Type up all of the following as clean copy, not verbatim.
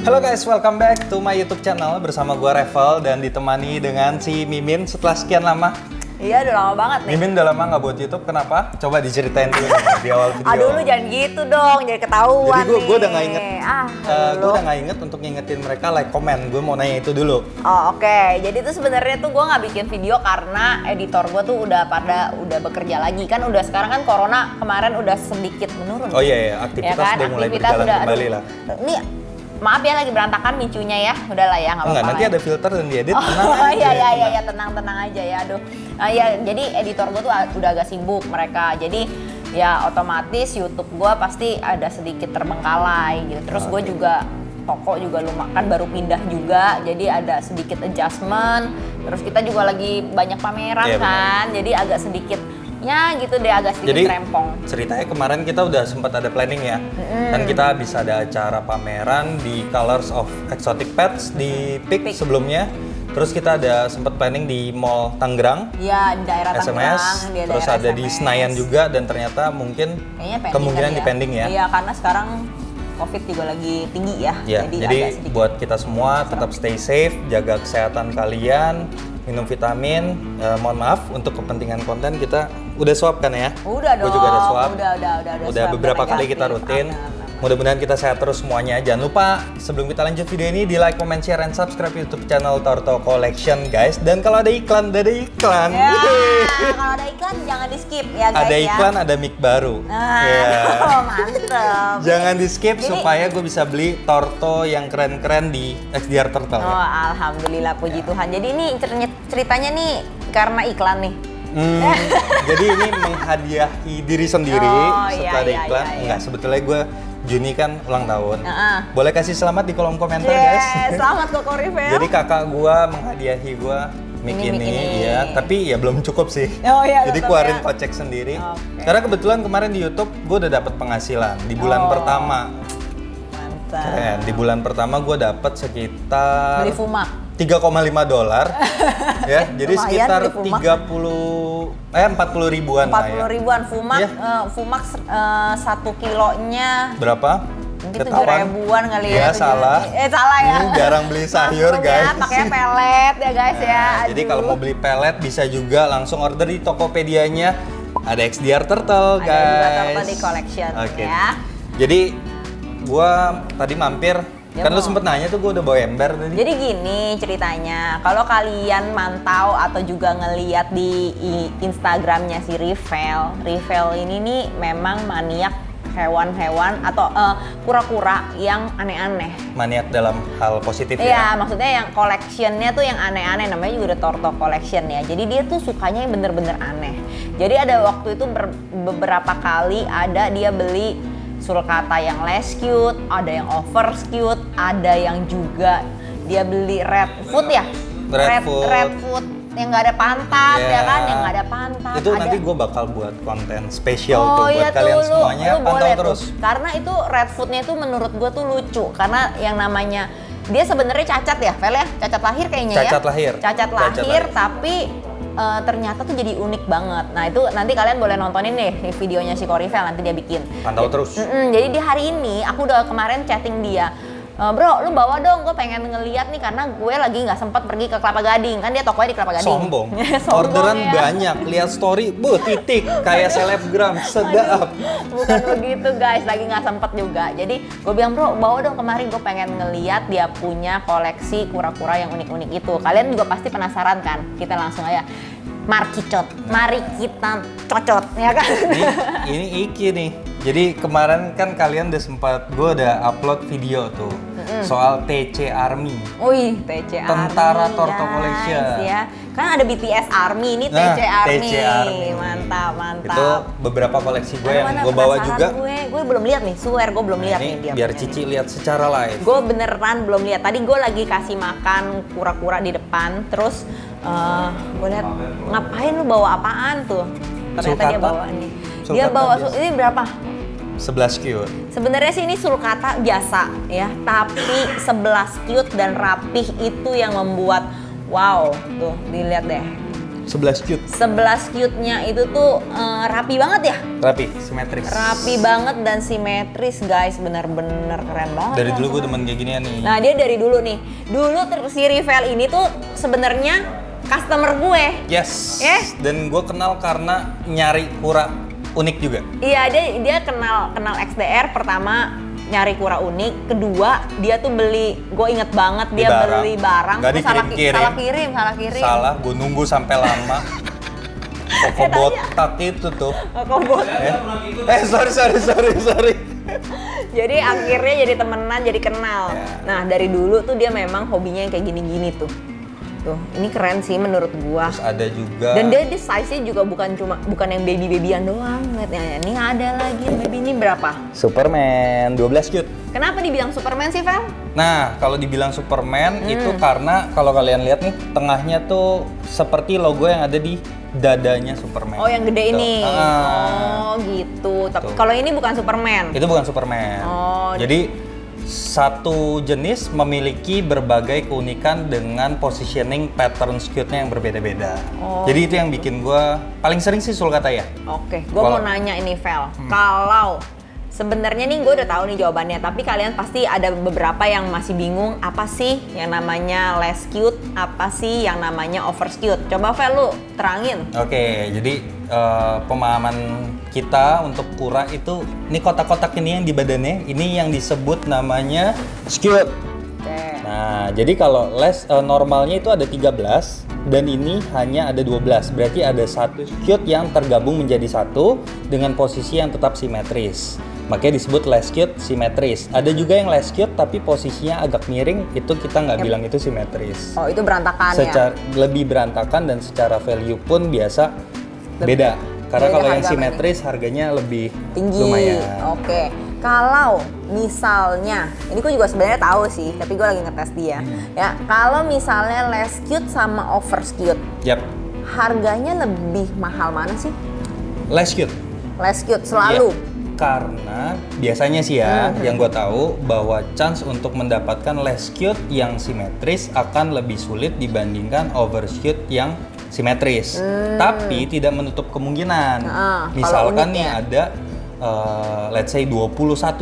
Halo guys, welcome back to my YouTube channel bersama gua Revel dan ditemani dengan si Mimin setelah sekian lama. Iya, udah lama banget nih. Mimin udah lama nggak buat YouTube, kenapa? Coba diceritain dulu nih, di awal video. Aduh, lu jangan gitu dong, jadi ketahuan. Jadi gue udah nggak inget, gue lu. udah nggak inget untuk ngingetin mereka like, comment. Gue mau nanya itu dulu. Oh, oke. Jadi tuh sebenarnya tuh gue nggak bikin video karena editor gue tuh udah bekerja lagi. Kan udah sekarang kan corona kemarin udah sedikit menurun. Oh iya, aktivitas ya kan? udah mulai Aktivitas berjalan kembali aduh, lah. Nih, maaf ya lagi berantakan micunya ya. Udahlah ya, nggak apa-apa. Enggak, nanti lah ya. ada filter dan diedit. Tenang Oh aja, iya, tenang aja ya. Aduh. Ya jadi editor gue tuh udah agak sibuk mereka. Jadi ya otomatis YouTube gue pasti ada sedikit terbengkalai gitu. Terus gue juga toko juga lumayan baru pindah juga. Jadi ada sedikit adjustment. Terus kita juga lagi banyak pameran kan. Jadi agak sedikit ya gitu deh, agak sedikit jadi, rempong. Ceritanya kemarin kita udah sempat ada planning ya. Dan kita bisa ada acara pameran di Colors of Exotic Pets di PIK sebelumnya. Terus kita ada sempat planning di Mall Tangerang. Iya, di daerah Tangerang. SMS, terus ada di Senayan juga dan ternyata mungkin kemungkinan di pending ya. Iya, karena sekarang COVID juga lagi tinggi ya. Ya, jadi buat kita semua tetap stay safe, jaga kesehatan kalian, minum vitamin. Mohon maaf untuk kepentingan konten kita udah swab kan ya? Udah dong. Gua juga udah swab. Udah beberapa kali kita rutin. Mudah-mudahan kita sehat terus semuanya. Jangan lupa sebelum kita lanjut video ini di like, comment, share, and subscribe YouTube channel Torto Collection guys. Dan kalau ada iklan, Ya, kalau ada iklan jangan di skip ya guys. Ada iklan, ada mic baru. Mantep. Jangan di skip supaya gue bisa beli Torto yang keren-keren di XDR Turtle. Oh, alhamdulillah puji Tuhan. Jadi ini ceritanya nih karena iklan nih. Jadi ini menghadiahi diri sendiri setelah ada iklan. Enggak, sebetulnya gue Juni kan ulang tahun. Boleh kasih selamat di kolom komentar guys. Selamat Koko Rivel. Jadi kakak gue menghadiahi gue mic ini ya, tapi ya belum cukup sih. Oh, iya, jadi keluarin kocek sendiri. Karena kebetulan kemarin di YouTube gue udah dapat penghasilan di bulan pertama. Mantap. Keren. Di bulan pertama gue dapat sekitar beli Fumak. $3,5 ya, jadi sekitar 40 ribuan lah ya. 40 ribuan Fumak, Fumak 1 kilonya berapa? mungkin 7 ribuan kali ya. Ya salah. Salah ya. Jarang beli sayur guys. Ya, pakainya pelet ya guys ya. Jadi kalau mau beli pelet bisa juga langsung order di Tokopedia-nya. Ada XDR Turtle guys. Ada juga Turtle di collection ya. Jadi gua tadi mampir. Kan lu sempet nanya tuh gue udah bawa ember tadi. Jadi gini ceritanya, kalau kalian mantau atau juga ngeliat di Instagramnya si Rivel ini nih memang maniak hewan-hewan atau kura-kura yang aneh-aneh. Maniak dalam hal positif ya? Iya, maksudnya yang collectionnya tuh yang aneh-aneh, namanya juga The Torto Collection ya. Jadi dia tuh sukanya yang bener-bener aneh. Jadi ada waktu itu beberapa kali ada dia beli sulcata yang less cute, ada yang over cute, ada yang juga dia beli red foot ya, red foot yang nggak ada pantat ya kan, yang nggak ada pantat. Itu nanti gue bakal buat konten spesial tuh buat kalian semuanya, pantau terus. Karena itu red footnya itu menurut gue tuh lucu, karena yang namanya dia sebenarnya cacat ya, Vel ya, cacat lahir kayaknya cacat lahir. Cacat lahir, tapi ternyata tuh jadi unik banget. Nah itu nanti kalian boleh nontonin deh di videonya si Korivel, nanti dia bikin. Pantau terus. Jadi di hari ini aku udah kemarin chatting dia. Bro, lu bawa dong, gue pengen ngeliat nih karena gue lagi nggak sempat pergi ke Kelapa Gading, kan dia tokonya di Kelapa Gading. Sombong. Orderan ya. Banyak, lihat story, titik kayak selebgram, sedap. Bukan begitu guys, lagi nggak sempet juga. Jadi gue bilang bro, bawa dong kemarin, gue pengen ngeliat dia punya koleksi kura-kura yang unik-unik itu. Kalian juga pasti penasaran kan? Kita langsung aja. Mari kita cocot, ya kan? Ini Iki nih. Jadi kemarin kan kalian udah sempat, gue udah upload video tuh soal TC Army. Wih, TC Army. Tentara Torto Collection. Ya. Kan ada BTS Army, ini TC Army. TC Army. Mantap. Itu beberapa koleksi gue yang gue bawa juga. Gue belum lihat nih, swear gue belum lihat nih dia. Biar Cici lihat secara live. Gue beneran belum lihat. Tadi gue lagi kasih makan kura-kura di depan, terus gue lihat ngapain lu bawa apaan tuh? Ternyata dia bawa nih. Dia bawa ini berapa? 11 cute. Sebenarnya sih ini sulcata biasa ya, tapi 11 cute dan rapih itu yang membuat wow, tuh dilihat deh. 11 cute. 11 cute-nya itu tuh rapi banget ya? Rapi, simetris. Rapi banget dan simetris guys, bener-bener keren banget. Dari kan dulu gue semua. demen kayak ginian nih. Nah dia dari dulu nih, si Rivel ini tuh sebenarnya customer gue. Yes. Eh? Dan gue kenal karena nyari kura unik juga. Iya dia kenal XDR pertama nyari kura unik, kedua dia tuh beli, gue inget banget dia beli barang, Nggak terus salah dikirim-kirim. kirim. Salah, gue nunggu sampai lama. Koko botak itu tuh. Kobot. Sorry. Jadi akhirnya jadi temenan, jadi kenal. Ya. Nah dari dulu tuh dia memang hobinya yang kayak gini-gini tuh. Tuh, ini keren sih menurut gua. Terus ada juga. Dan dia size-nya juga bukan yang baby-babyan doang. Lihatnya, ini ada lagi baby ini berapa? Superman 12 cute. Kenapa dibilang Superman sih, Vel? Nah, kalau dibilang Superman itu karena kalau kalian lihat nih tengahnya tuh seperti logo yang ada di dadanya Superman. Oh, yang gede Tuh. ini. Ah. Oh, gitu. Tapi Tuh. kalau ini bukan Superman. Itu bukan Superman. Oh. Jadi satu jenis memiliki berbagai keunikan dengan positioning pattern skewed-nya yang berbeda-beda. Oh. Jadi itu yang bikin gue paling sering sih sulcata ya. Oke, gue mau nanya ini Vel, kalau sebenarnya nih gue udah tahu nih jawabannya, tapi kalian pasti ada beberapa yang masih bingung apa sih yang namanya less skewed, apa sih yang namanya over skewed. Coba Vel lu terangin. Oke, jadi pemahaman kita untuk kura itu, ini kotak-kotak ini yang di badannya, ini yang disebut namanya skewed. Oke. Nah, jadi kalau normalnya itu ada 13 dan ini hanya ada 12. Berarti ada satu skewed yang tergabung menjadi satu dengan posisi yang tetap simetris. Makanya disebut less skewed simetris. Ada juga yang less skewed tapi posisinya agak miring, itu kita nggak bilang itu simetris. Oh, itu berantakan ya? Lebih berantakan dan secara value pun biasa beda. Karena beda kalau yang harga simetris harganya lebih tinggi. lumayan. Oke. Kalau misalnya, ini gue juga sebenarnya tahu sih, tapi gue lagi ngetes dia. Ya, kalau misalnya less skewed sama over skewed, Yap, harganya lebih mahal mana sih? less skewed. Less skewed selalu. Iya. Karena biasanya sih ya, yang gue tahu bahwa chance untuk mendapatkan less skewed yang simetris akan lebih sulit dibandingkan over skewed yang simetris. Tapi tidak menutup kemungkinan. Misalkan unik nih ya. ada let's say 21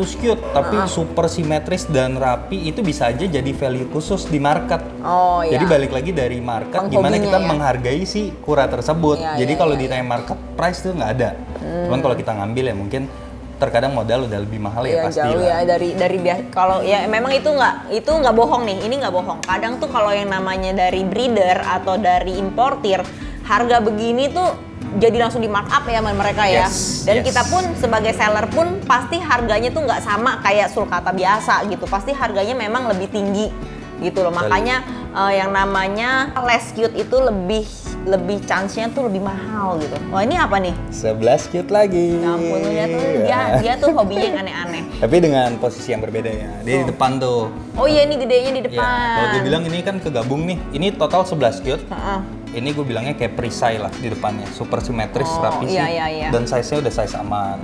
skewed tapi super simetris dan rapi, itu bisa aja jadi value khusus di market. Oh iya. Jadi balik lagi dari market, gimana Penghobinya kita ya. menghargai si kura tersebut. Iya, Jadi iya, kalau iya, ditanya market price tuh nggak ada. Cuman kalau kita ngambil ya mungkin terkadang modal udah lebih mahal ya Iya, pasti jauh lah. ya dari kalau ya memang itu nggak bohong nih, ini nggak bohong. Kadang tuh kalau yang namanya dari breeder atau dari importir, harga begini tuh jadi langsung di markup ya sama mereka ya. Yes, Dan yes. kita pun sebagai seller pun pasti harganya tuh nggak sama kayak sulcata biasa gitu. Pasti harganya memang lebih tinggi gitu loh. Makanya yang namanya less skewed itu lebih chance-nya tuh lebih mahal gitu. Wah, ini apa nih? 11 cute lagi. Ya ampun, lu lihat tuh dia tuh hobinya yang aneh-aneh. Tapi dengan posisi yang berbeda ya. Dia di depan tuh. Oh iya, ini gedenya di Ya, depan. kalau gue bilang ini kan kegabung nih. Ini total 11 cute. Heeh. Ini gue bilangnya kayak perisai lah di depannya. Super simetris, Oh, rapi sih. iya. Dan size-nya udah size aman.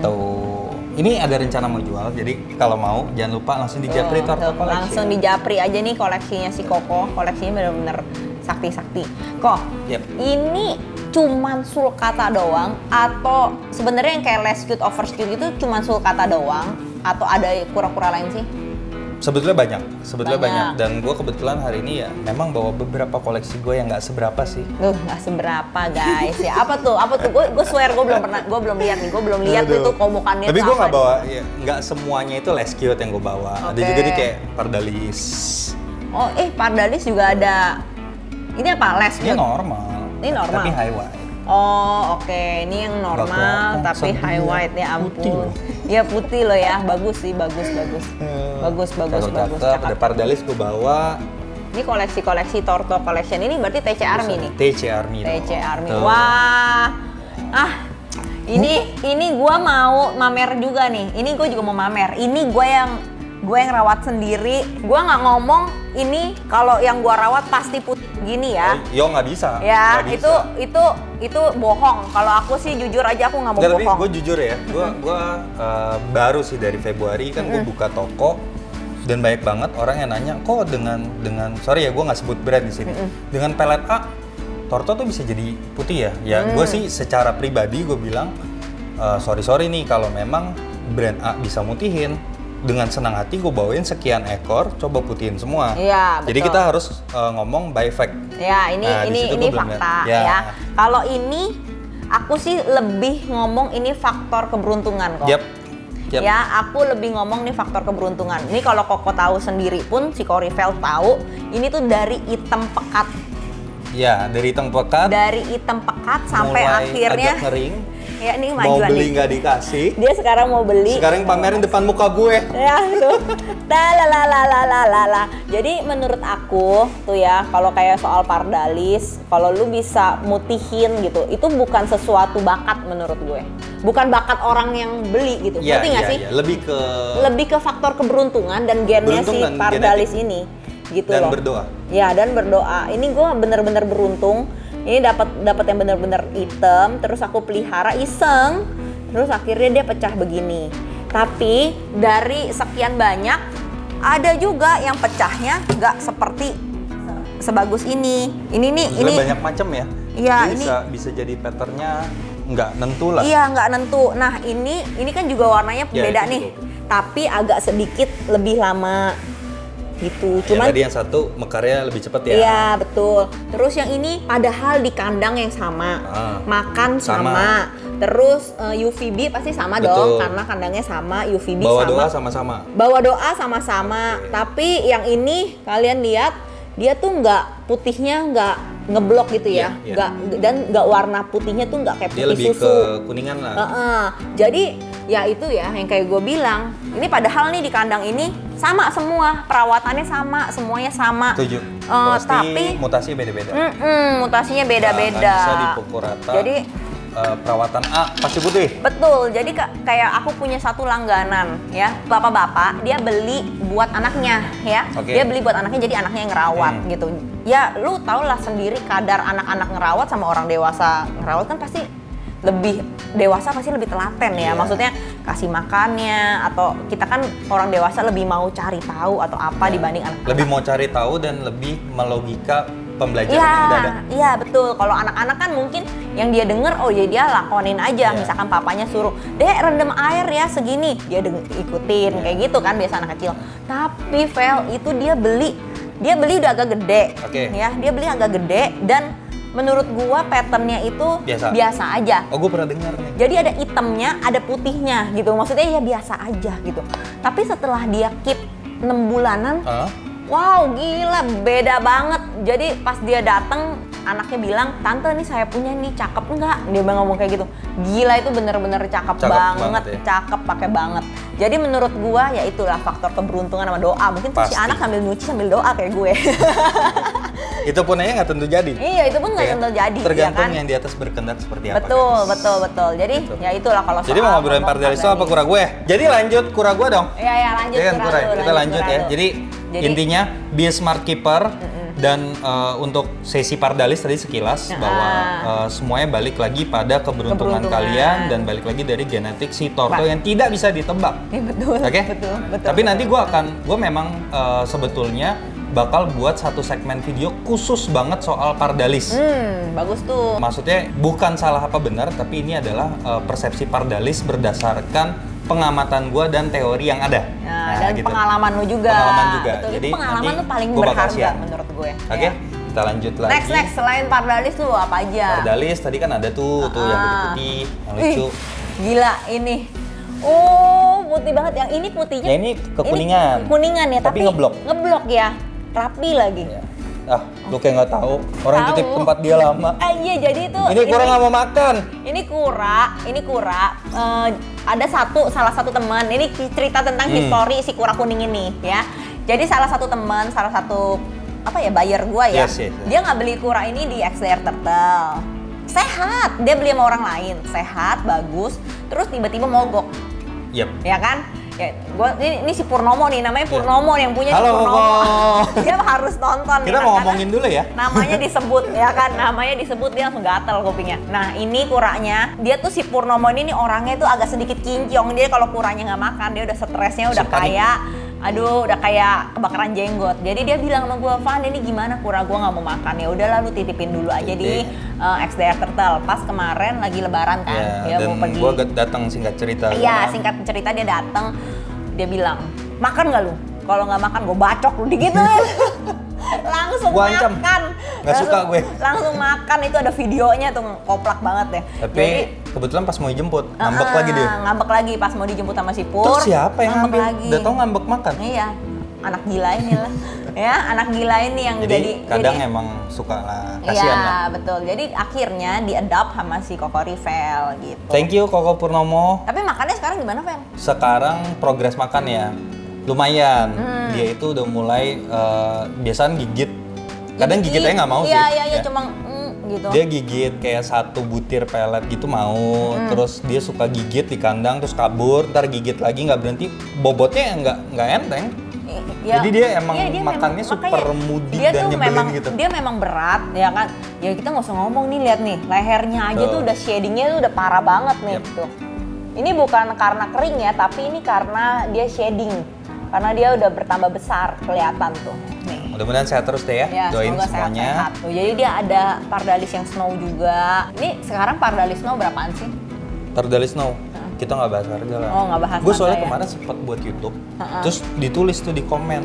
Tuh. Ini ada rencana mau jual. Jadi kalau mau jangan lupa langsung di Japri Torto Collection. Langsung di Japri aja nih koleksinya si Koko. Koleksinya bener-bener sakti-sakti. Kok, Yep. ini cuman sulcata doang atau sebenarnya yang kayak less skewed over skewed itu cuman sulcata doang atau ada kura-kura lain sih? Sebetulnya banyak. Banyak. Dan gue kebetulan hari ini ya memang bawa beberapa koleksi gue yang nggak seberapa sih. Nggak seberapa guys ya. Apa tuh? Gue swear gue belum lihat nih. Gue belum lihat tuh itu komokannya. Tapi tuh gue apa nggak nih. bawa, ya, nggak semuanya itu less cute yang gue bawa. Ada Oke. juga nih kayak pardalis. Oh, pardalis juga ada. Ini apa? Less Ini skewed? normal. Ini normal? Tapi high white. Oh oke, ini yang normal kelihatan, tapi sedih high ya. white ya Putih ampun. loh. Iya putih loh ya, bagus sih, bagus. Cakep. Cakep. Ada pardalis gue bawa. Ini koleksi Torto Collection ini berarti TC Army nih. TC Army. TC dong. Army. Tuh. Wah. Ini gua mau mamer juga nih. Ini gue juga mau mamer. Ini gue yang rawat sendiri. Gua nggak ngomong ini kalau yang gua rawat pasti putih gini ya. Yo nggak bisa. Ya, nggak bisa. itu bohong. Kalau aku sih jujur aja aku nggak mau Nggak, tapi bohong. gue jujur ya, gue baru sih dari Februari kan gue buka toko dan banyak banget orang yang nanya kok dengan sorry ya gue nggak sebut brand di sini, dengan pelet A Torto tuh bisa jadi putih ya. Ya gue sih secara pribadi gue bilang sorry nih kalau memang brand A bisa mutihin, dengan senang hati gue bawain sekian ekor, coba putihin semua. Iya, betul. Jadi kita harus ngomong by fact. Ya, ini Nah, di situ ini gua belum fakta lihat. ya. Kalau ini aku sih lebih ngomong ini faktor keberuntungan kok. Yap. Ya, aku lebih ngomong nih faktor keberuntungan. Ini kalau Koko tahu sendiri pun, si Corey Veldt tahu, ini tuh dari hitam pekat. Ya, dari hitam pekat. Dari hitam pekat sampai mulai akhirnya agak ngering. Ya, ini Mau majuan beli nih. nggak dikasih. Dia sekarang mau beli. Sekarang pamerin depan muka gue. Ya tuh. Jadi menurut aku tuh ya, kalau kayak soal Pardalis, kalau lu bisa mutihin gitu, itu bukan sesuatu bakat menurut gue. Bukan bakat orang yang beli gitu. Ngerti nggak sih? Ya. Lebih ke faktor keberuntungan dan gennya Beruntung si dan Pardalis genetik. ini. Gitu Dan loh. berdoa. Ya, dan berdoa. Ini gue bener-bener beruntung. Ini dapat yang bener-bener hitam, terus aku pelihara iseng, terus akhirnya dia pecah begini. Tapi dari sekian banyak, ada juga yang pecahnya nggak seperti sebagus ini. Ini Banyak macam ya. Iya, Jadi bisa jadi patternnya nggak nentu lah. Iya, nggak nentu. Nah, ini kan juga warnanya Ya, beda itu nih. betul. Tapi agak sedikit lebih lama gitu. Cuman tadi yang satu mekarnya lebih cepat ya. Iya, betul. Terus yang ini padahal di kandang yang sama. Makan sama. Terus UVB pasti sama Betul. dong karena kandangnya sama, UVB Bawa sama. doa sama-sama. Bawa doa sama-sama. Oke. Tapi yang ini kalian lihat dia tuh nggak putihnya nggak ngeblok gitu ya. Iya, iya. Dan nggak warna putihnya tuh nggak kayak Dia putih lebih susu. ke kuningan lah. Jadi ya itu ya yang kayak gue bilang. Ini padahal nih di kandang ini sama semua, perawatannya sama, semuanya sama. Setuju. Pasti Tapi mutasi beda-beda. mutasinya beda-beda. Nggak bisa dipukul rata. Jadi perawatan A pasti putih. betul. Jadi kayak aku punya satu langganan ya, bapak-bapak dia beli buat anaknya ya. Oke. Dia beli buat anaknya jadi anaknya yang ngerawat gitu. Ya lu tau lah sendiri kadar anak-anak ngerawat sama orang dewasa ngerawat kan pasti lebih dewasa pasti lebih telaten ya. Iya. Maksudnya kasih makannya atau kita kan orang dewasa lebih mau cari tahu atau apa dibanding anak-anak. Lebih mau cari tahu dan lebih melogika pembelajaran yang udah ada. Iya betul. Kalau anak-anak kan mungkin yang dia denger, oh ya dia lakonin aja. Iya. Misalkan papanya suruh, Dek rendam air ya segini, dia ikutin kayak gitu kan biasa anak kecil. Tapi Vel itu dia beli udah agak gede, Oke. ya dia beli agak gede dan menurut gua patternnya itu biasa aja. Oh, gue pernah dengar nih. Jadi ada hitamnya, ada putihnya gitu. Maksudnya ya biasa aja gitu. Tapi setelah dia keep 6 bulanan, wow gila beda banget. Jadi pas dia datang anaknya bilang, tante nih saya punya nih cakep nggak? Dia ngomong kayak gitu. Gila itu bener-bener cakep banget ya. cakep pakai banget. Jadi menurut gua ya itulah faktor keberuntungan sama doa. Mungkin tuh si Pasti. anak sambil nyuci sambil doa kayak gue. Itu pun aja nggak tentu jadi. Iya itu pun nggak tentu jadi. Tergantung ya kan? yang di atas berkehendak seperti apa. Betul. Jadi Betul. ya itulah kalau Jadi mau ngobrolin Pardalis itu apa kura gue? Jadi lanjut kura gue dong. Iya lanjut Iya kan kura kura. dulu, Kita lanjut kura ya. dulu. Jadi intinya be a smart keeper dan untuk sesi Pardalis tadi sekilas bahwa semuanya balik lagi pada keberuntungan kalian dan balik lagi dari genetik si Torto yang tidak bisa ditebak. Iya betul. Oke? Betul. Tapi nanti gue memang sebetulnya bakal buat satu segmen video khusus banget soal Pardalis. Bagus tuh. Maksudnya bukan salah apa benar, tapi ini adalah persepsi Pardalis berdasarkan pengamatan gue dan teori yang ada. Nah, dan pengalaman lu juga. Pengalaman juga. Betul. Jadi itu pengalaman nanti tuh paling gua bakal berharga share. menurut gue. Oke, Ya. kita lanjut lagi. Next selain Pardalis tuh apa aja? Pardalis tadi kan ada tuh yang putih-putih, yang lucu. Gila ini. Oh, putih banget. Yang ini putihnya. Ya, ini kekuningan. Ini kuningan ya, Tapi ngeblok. Ngeblok ya. Rapi lagi. Ya. Lu kayak nggak tahu. Orang Tahu. titip tempat dia lama. Iya, jadi itu Ini kurang nggak mau makan. Ini kura. Ada salah satu teman. Ini cerita tentang histori si kura kuning ini ya. Jadi salah satu buyer gua ya. Yes. Dia nggak beli kura ini di XDR Turtle. Sehat, dia beli sama orang lain. Sehat, bagus. Terus tiba-tiba mogok. Yep. Ya kan? Ya, ini si Purnomo nih, namanya Purnomo yang punya Halo, si Purnomo. Koko. Dia harus nonton. Kita mau ngomongin dulu ya. Namanya disebut ya kan, dia langsung gatel kupingnya. Nah ini kuranya, dia tuh si Purnomo ini nih orangnya tuh agak sedikit kinclong. Dia kalau kuranya nggak makan, dia udah stresnya udah Panik. kayak Aduh, udah kayak kebakaran jenggot. Jadi dia bilang sama gue, Van, ini gimana kura gue nggak mau makan. Ya udahlah, lu titipin dulu aja di XDR Turtle. Pas kemarin lagi lebaran kan, dia dan mau pergi. gue datang singkat cerita. Iya, singkat cerita dia datang. Dia bilang, makan nggak lu? Kalau nggak makan gue bacok lu digituin. Langsung Gua ancam. makan. Nggak suka gue. Langsung makan, itu ada videonya tuh, koplak banget deh. Tapi Jadi, kebetulan pas mau dijemput, ngambek lagi dia. Ngambek lagi pas mau dijemput sama si Pur. Terus siapa yang ngambek ngambil? lagi. Udah tau ngambek makan. Iya, anak gila ini lah. Ya, anak gila ini yang Jadi kadang emang suka lah, kasihan iya, lah. betul. Jadi akhirnya di-adopt sama si Koko Rivel gitu. Thank you Koko Purnomo. Tapi makannya sekarang gimana, Vel? Sekarang progres makan ya lumayan. Dia itu udah mulai biasaan gigit. Kadang gigit aja nggak mau sih. Iya, ya. cuma gitu. Dia gigit kayak 1 butir pelet gitu mau. Terus dia suka gigit di kandang terus kabur, ntar gigit lagi nggak berhenti. Bobotnya nggak enteng. Ya, Jadi dia emang iya, dia makannya memang- super makanya mudi dia dan tuh nyebelin memang, gitu. Dia memang berat ya kan. Ya kita nggak usah ngomong nih, lihat nih lehernya aja tuh udah shadingnya tuh udah parah banget nih Yep. tuh. Ini bukan karena kering ya, tapi ini karena dia shading. Karena dia udah bertambah besar kelihatan tuh. Nih. Mudah-mudahan sehat terus deh ya. Ya, Doain semoga semuanya. sehat-sehat tuh. Jadi dia ada Pardalis yang snow juga. Ini sekarang Pardalis snow berapaan sih? Pardalis Snow. Kita nggak bahas harga lah. Oh, nggak bahas Gue soalnya harga ya? kemarin sempat buat YouTube. Terus ditulis tuh di komen.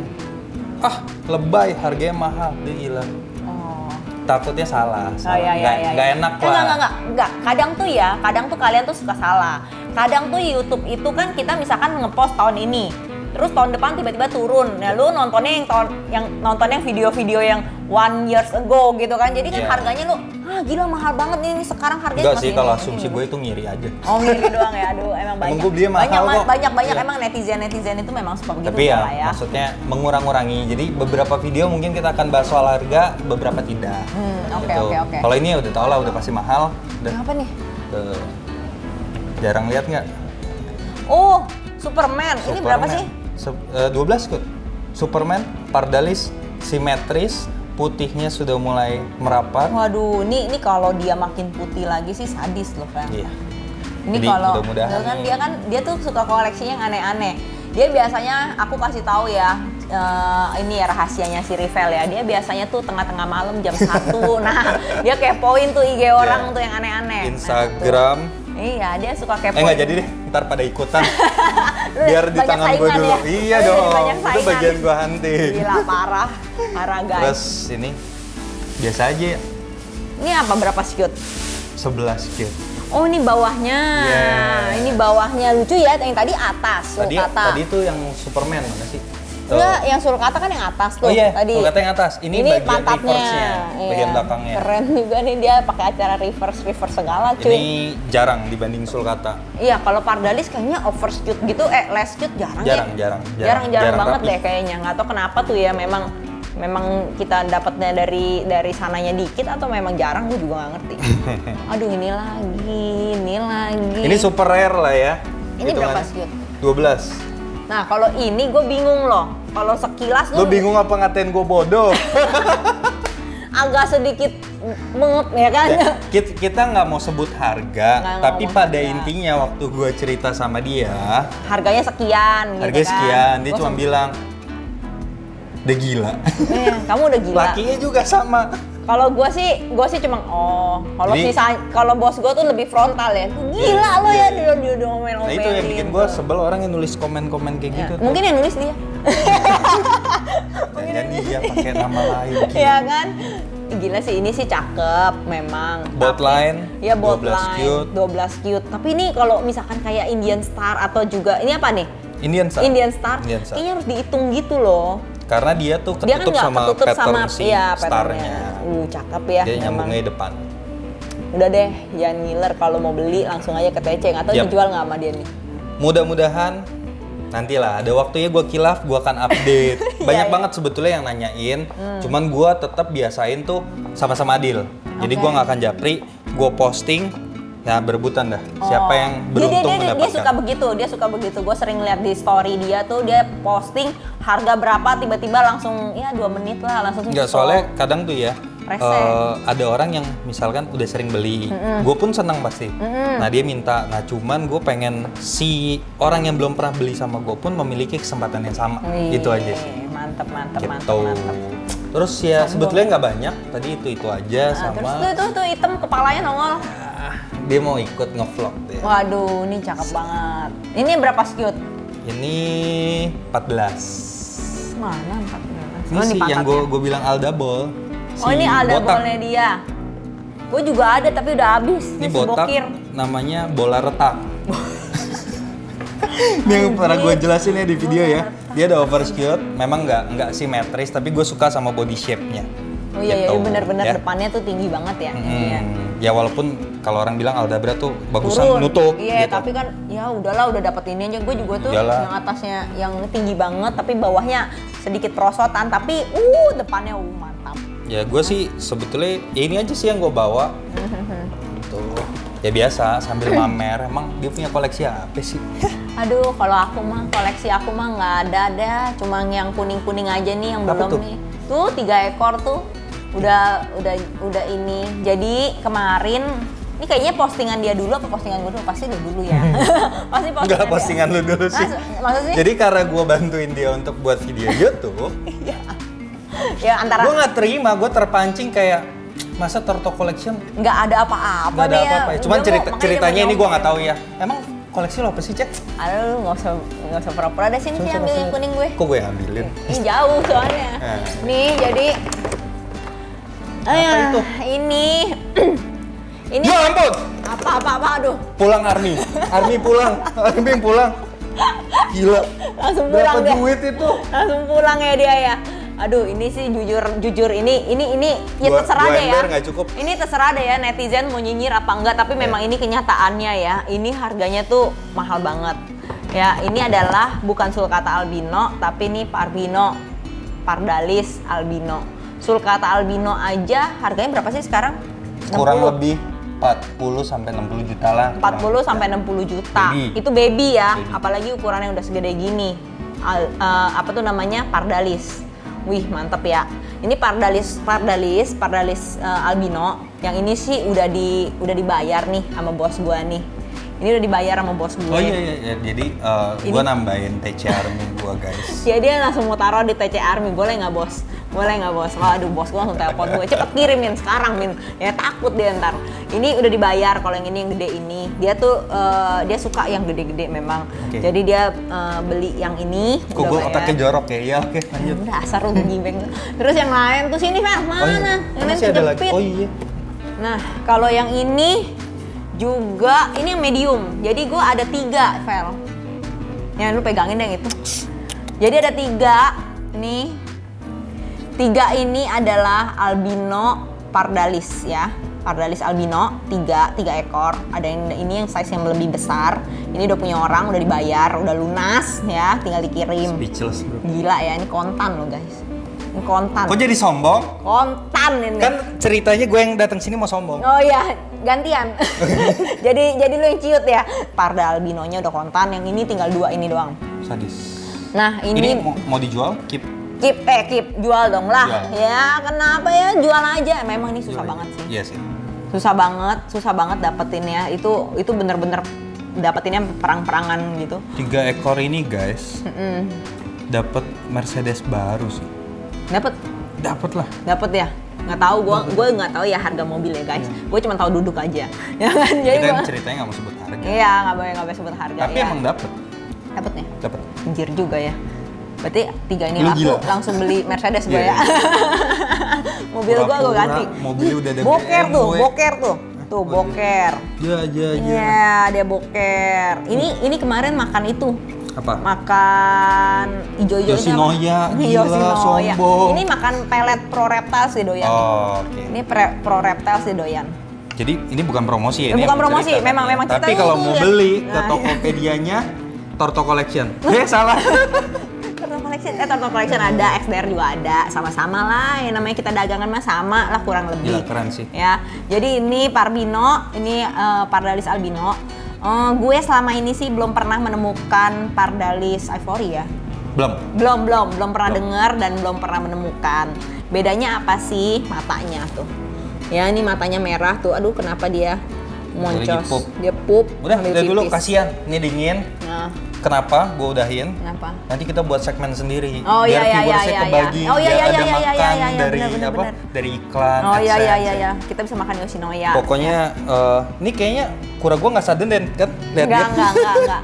Ah, lebay, harganya mahal. Dia hilang. Oh. Takutnya salah. Oh, iya, Nggak enak lah. Enggak. Kadang tuh kalian tuh suka salah. Kadang tuh YouTube itu kan kita misalkan ngepost tahun ini, terus tahun depan tiba-tiba turun. Nah, lu nontonnya nontonnya video-video yang 1 years ago gitu kan. Jadi kan Iya. harganya lu, gila mahal banget ini sekarang harganya Enggak masih sih, kalau ini, asumsi ini. gue itu ngiri aja. Oh, ngiri doang ya. Aduh, emang banyak. gue belinya mahal kok. Banyak Iya. emang netizen itu memang suka begitu Tapi lah ya, maksudnya mengurang-urangi. Jadi beberapa video mungkin kita akan bahas soal harga, beberapa tidak. Oke. Kalau ini ya udah tau lah, udah pasti mahal. Udah, Apa nih? jarang lihat nggak? Oh, Superman. Ini berapa sih? 12 kok. Superman, Pardalis, simetris, putihnya sudah mulai merapat. Waduh, ini kalau dia makin putih lagi sih sadis loh, Fel. Iya. Ini Jadi, kalau mudah-mudahan dia tuh suka koleksinya yang aneh-aneh. Dia biasanya aku kasih tahu ya, ini ya rahasianya si Rivel ya. Dia biasanya tuh tengah-tengah malam jam 1. Nah, dia kepoin tuh IG orang tuh yang aneh-aneh. Nah, Instagram. iya, dia suka kepoin. Nggak jadi deh, ntar pada ikutan. Biar di Banyak tangan gue saingan dulu. ya? Iya Jadi dong, banyak itu saingan. bagian gue hunting. Gila, parah guys. Terus ini, biasa aja ya, Ini apa, berapa skut? 11 kit. Oh, ini bawahnya. Yes. Ini bawahnya lucu ya. Yang tadi atas, Tadi itu yang Superman mana sih? Enggak, yang Sulcata kan yang atas tuh. Oh iya, tadi. Sulcata yang atas. Ini bagian pantatnya. reverse-nya, bagian Iya. belakangnya. Keren juga nih dia pakai acara reverse segala cuy. Ini jarang dibanding Sulcata. Iya, kalau Pardalis kayaknya overshoot gitu, less shoot jarang ya. Jarang banget rapi. deh kayaknya. Nggak tahu kenapa tuh ya, memang kita dapatnya dari sananya dikit atau memang jarang, gue juga nggak ngerti. Aduh, ini lagi. Ini super rare lah ya. Ini berapa hitungannya. skut? 12. Nah, kalau ini gue bingung loh. Kalau sekilas Lo tuh bingung apa ngatain gue bodoh? agak sedikit mengep ya kan? Kita nggak mau sebut harga, Nggak tapi ngomong pada harga. intinya waktu gue cerita sama dia, Harganya sekian gitu harga kan. sekian, dia Gua cuma bilang, udah gila. Kamu udah gila. Lakinya juga sama. Kalau gue sih cuma kalau Jadi- kalau bos gue tuh lebih frontal ya. Gila lo ya, dia ngomel-ngomelin. Nah itu yang bikin gue sebel orang yang nulis komen-komen kayak gitu. tuh. Mungkin yang nulis dia. Jangan dia pakai nama lain. Gila. Iya kan? Gila sih, ini sih cakep memang. Bold Tapi- line, Iya, bold 12 line, cute. 12 cute. Tapi ini kalau misalkan kayak Indian Star atau juga ini apa nih? Indian Star. Indian Star. Indian Star. Kayaknya harus dihitung gitu loh. Karena dia tuh Dia kan ketutup nggak sama ketutup pattern sama si iya, starnya. patternnya. Cakep ya. Dia memang. nyambungnya di depan. Udah deh, jangan ngiler, kalau mau beli langsung aja ke TC. Nggak tahu Yap. dijual nggak sama dia nih. Mudah-mudahan nantilah ada waktunya gue kilaf, gue akan update. Banyak Iya. banget sebetulnya yang nanyain, cuman gue tetap biasain tuh sama-sama adil. Jadi Oke. gue nggak akan japri, gue posting ya berebutan dah. Siapa yang beruntung dia mendapatkan. dia suka begitu. Gue sering lihat di story dia tuh, dia posting harga berapa, tiba-tiba langsung ya 2 menit lah langsung. Enggak, soalnya kadang tuh ya ada orang yang misalkan udah sering beli, gue pun senang pasti. Nah dia minta, nah cuman gue pengen si orang yang belum pernah beli sama gue pun memiliki kesempatan yang sama. Itu aja sih. Mantep. Terus ya sebetulnya nggak banyak, tadi itu aja sama. Terus tuh hitam kepalanya nongol. Dia mau ikut ngevlog deh. Waduh, ini cakep banget. Ini berapa skewed? Ini 14. Mana 14? Ini sih yang gue bilang Aldabol. Ini Aldabol-nya dia. Gue juga ada tapi udah habis. Ini si botak bokir. namanya bola retak. Ini yang pernah gue jelasin ya di video ya. Dia ada overskewed, memang nggak simetris, tapi gue suka sama body shape-nya. Oh iya, gitu, bener-bener ya. depannya tuh tinggi banget ya. Ya walaupun kalau orang bilang Aldabra tuh bagusan Turun. nutup. Iya, gitu. tapi kan ya udahlah, udah dapet ini aja. Gue juga tuh Iyalah. yang atasnya yang tinggi banget, tapi bawahnya sedikit perosotan, tapi depannya mantap. Ya gue sih sebetulnya ya ini aja sih yang gue bawa. Tuh. Ya biasa sambil mamer. Emang dia punya koleksi apa sih? Aduh, kalau aku mah koleksi aku mah nggak ada, cuma yang kuning-kuning aja nih yang Apa belum tuh? nih. Tuh 3 ekor tuh. Udah ini. Jadi kemarin ini kayaknya postingan dia dulu apa postingan gue dulu? Pasti dia dulu ya. Pasti postingan. Enggak postingan lu dulu sih. Maksudnya? Jadi karena gue bantuin dia untuk buat video YouTube, Ya antara gue nggak terima, gue terpancing kayak masa Torto Collection nggak ada apa-apa nggak ada deh ya. apa-apa. Cuman Udah makanya ceritanya dia ini mau gue nggak nyoba. tahu ya. Emang koleksi lo apa sih, Cek? Aduh, nggak usah pura-pura deh, sini sih ambil yang kuning gue. Kok gue yang ambilin? Ini jauh soalnya. Nih jadi Apa itu? Ini ini Ya ampun! apa aduh. Pulang Army. Army pulang. Army pulang. Gila. Langsung pulang Berapa deh. duit itu? Langsung pulang ya dia ya. Aduh, ini sih jujur ini ya Dua terserah deh ya. ember nggak cukup. Ini terserah deh ya, netizen mau nyinyir apa enggak, tapi memang ini kenyataannya ya. Ini harganya tuh mahal banget. Ya, ini adalah bukan sulcata albino, tapi ini Parbino Pardalis albino. Sulcata albino aja harganya berapa sih sekarang? Kurang 60. lebih 40 sampai 60 juta lah. 40 sampai 60 juta. Baby. Itu baby ya, Baby. apalagi ukurannya udah segede gini. Apa tuh namanya? Pardalis. Wih, mantep ya. Ini Pardalis albino. Yang ini sih udah dibayar nih sama bos gua nih. Ini udah dibayar sama bos gue. Oh iya. Jadi gue nambahin TC Army gue guys. Ya dia langsung mau taruh di TC Army, boleh nggak bos? Boleh nggak bos? Waduh, bos gue langsung telepon gue, cepet kirimin sekarang Min. Ya takut dia ntar. Ini udah dibayar, kalau yang ini yang gede ini. Dia tuh dia suka yang gede-gede memang. Oke. Jadi dia beli yang ini. Kok udah gue bayar. otaknya jorok ya? Iya oke lanjut. Dasar lu gibeng. Terus yang lain tuh sini Fer, mana? Oh iya. Yang lain Masih ada lagi. kejepit. Oh iya. Nah, kalau yang ini juga, ini yang medium. Jadi gue ada 3, Vel. Ya, lu pegangin deh yang itu. Jadi ada 3, nih. 3 ini adalah albino pardalis ya. Pardalis albino, 3 ekor. Ada yang ini yang size yang lebih besar. Ini udah punya orang, udah dibayar, udah lunas ya, tinggal dikirim. Speechless bro. Gila ya, ini kontan loh guys. Ini kontan. Kok jadi sombong? Kontan ini. Kan ceritanya gue yang datang sini mau sombong. Oh iya, gantian. jadi lu yang ciut ya. Parda albinonya udah kontan, yang ini tinggal 2 ini doang. Sadis. Nah, Ini ini mau dijual? Keep. keep jual dong lah. Jual. Ya, kenapa ya? Jual aja. Memang ini susah banget sih. Iya sih. Susah banget dapetinnya. Itu bener-bener dapetinnya perang-perangan gitu. 3 ekor ini guys. Dapat Mercedes baru sih. Dapat lah. Dapet ya? Nggak tahu, gue nggak tahu ya harga mobil ya guys. Gue cuma tahu duduk aja. Ya kan? Jadi Kita gua- ceritanya nggak mau sebut harga. Iya, nggak boleh sebut harga. Tapi ya. emang dapat. Dapet nih. Dapat. Anjir juga ya. Berarti 3 ini Lu laku, gila. langsung beli Mercedes gue Iya, ya. Mobil gue Pura-pura ganti. mobilnya udah ada boker tuh, BMW. boker tuh. Tuh, boker. Ya. Iya, dia boker. Ini kemarin makan itu. Apa? Makan ijo-ijo itu apa? Yoshinoya, gila, Yoshinoya. sombong. Ini makan pelet pro reptiles sih doyan. Oh, oke. Ini pro reptiles sih doyan. Jadi ini bukan promosi ya? Ini bukan emang promosi, cerita, memang kan? Tapi ceritanya kalau itu mau ya. beli ke Nah, Tokopedia-nya Torto Collection. Salah. Torto Collection Turtle Collection ada, XDR juga ada, sama-sama lah. Yang namanya kita dagangan mah sama lah kurang lebih. Gila, keren sih. Ya, jadi ini Parbino, ini Pardalis albino. Gue selama ini sih belum pernah menemukan Pardalis ivory ya. Belum pernah dengar dan belum pernah menemukan. Bedanya apa sih? Matanya tuh. Ya, ini matanya merah tuh. Aduh, kenapa dia moncos? Dia pup. Udah dulu, kasihan. Ini dingin. Nah. Kenapa? Gue udahin. Kenapa? Nanti kita buat segmen sendiri. Oh biar iya viewersnya kebagi. Biar ada makan dari bener. dari iklan. Oh AdSense. iya. Kita bisa makan Yoshinoya. Pokoknya ini kayaknya kura gue nggak sadar Den kan? Lihat Enggak.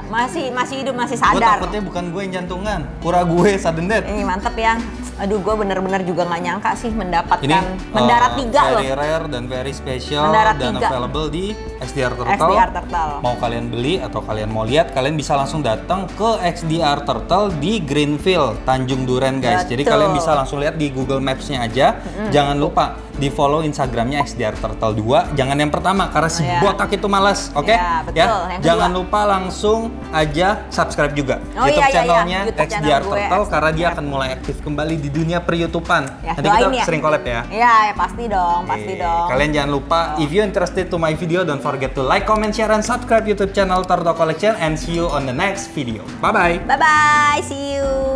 Masih hidup, masih Gue sadar. takutnya bukan gue yang jantungan, kura gue sadar Den. Ini mantep ya. Aduh, gue bener-bener juga nggak nyangka sih mendapatkan Ini mendarat 3 loh. very rare dan very special Mendarat dan 3. available di XDR Turtle. XDR Turtle. Mau kalian beli atau kalian mau lihat, kalian bisa langsung datang ke XDR Turtle di Greenfield, Tanjung Duren guys. Jadi Betul. kalian bisa langsung lihat di Google Maps-nya aja. Jangan lupa di follow Instagramnya XDR Turtle 2. Jangan yang pertama karena si botak itu malas, oke? Ya, betul. Yang kedua. Jangan lupa langsung aja subscribe juga Oh, YouTube iya. channelnya YouTube XDR channel gue, Turtle karena dia XDR. akan mulai aktif kembali di dunia per-YouTubean. Ya, Nanti kita doain ya. sering collab ya. Iya, ya, pasti dong. Kalian jangan lupa, if you interested to my video, don't forget to like, comment, share, and subscribe YouTube channel Turtle Collection, and see you on the next video. Bye bye. Bye bye, see you.